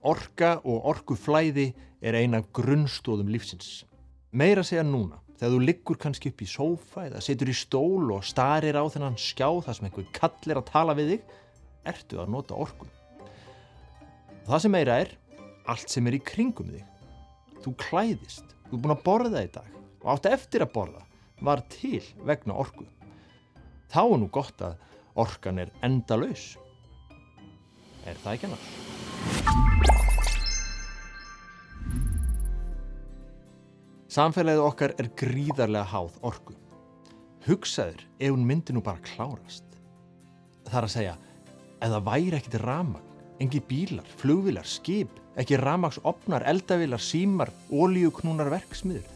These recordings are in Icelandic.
Orka og orkuflæði ein af grunnstoðum lífsins. Meira að segja núna, þegar þú liggur kannski upp í sófa eða situr í stól og starir á þennan skjá þar sem einhver kall að tala við þig, ertu að nota orku. Það sem meira allt sem í kringum þig. Þú klæðist, þú búin að borða í dag og átt eftir að borða var til vegna orku. Þá nú gott að orkan endalaus. Það ekki annars? Samfélagið okkar gríðarlega háð orku. Hugsaður ef hún myndi nú bara klárast. Það að segja, ef það væri ekkert rafmagn, engir bílar, flugvélar, skip, ekki rafmagnsofnar, eldavélar, símar, olíuknúnar verksmiðjur.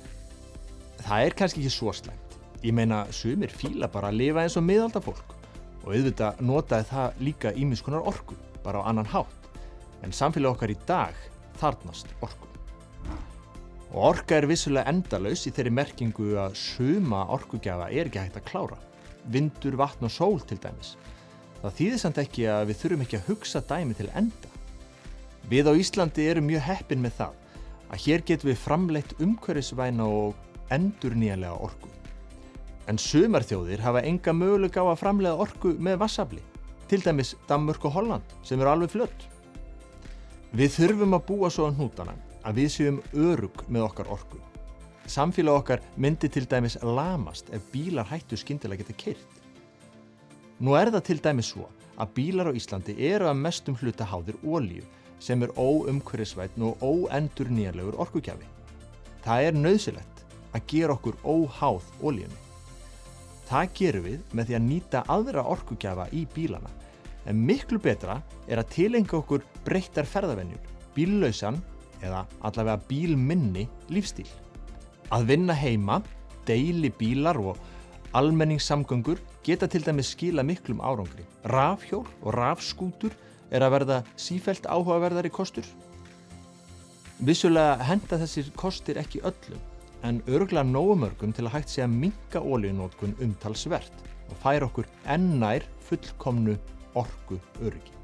Það kannski ekki svo slæmt. Ég meina, sumir fíla bara að lifa eins og miðaldafólk og auðvitað notaði það líka ýmiss konar orku, bara á annan hátt. En samfélagið okkar í dag þarfnast orku. Og orka vissulega endalaus í þeirri merkingu að suma orkugjafa ekki hægt að klára. Vindur, vatn og sól til dæmis. Það þýðir samt ekki að við þurfum ekki að hugsa dæmi til enda. Við á Íslandi erum mjög heppin með það að hér getum við framleitt umhverfisvæna og endurnýjanlega orku. En sumar þjóðir hafa enga möguleika á að framleiða orku með vatnsafli, til dæmis Danmörk og Holland sem alveg flött. Við þurfum að búa svo á hnútana að við séum örugg með okkar orku. Samfélag okkar myndi til dæmis lamast ef bílar hættu skyndilega geta keyrt. Nú það til dæmis svo að bílar á Íslandi eru að mestum hluta háðir olíu sem óumhverfisvænn og óendurnýjanlegur orkugjafi. Það nauðsynlegt að gera okkur óháð olíunni. Það gerum við með því að nýta aðra orkugjafa í bílana, en miklu betra að tileinka okkur breyttar ferðavenjur, bíllausan eða allavega bílminni lífstíl. Að vinna heima, deili bílar og almenningssamgöngur geta til dæmis skila miklum árangri. Rafhjól og rafskútur að verða sífellt áhugaverðari kostur. Vissulega henta þessir kostir ekki öllum, en örugglega nógu mörgum til að hægt sé að minnka olíunotkun umtalsvert og færa okkur enn nær fullkomnu orkuöryggi.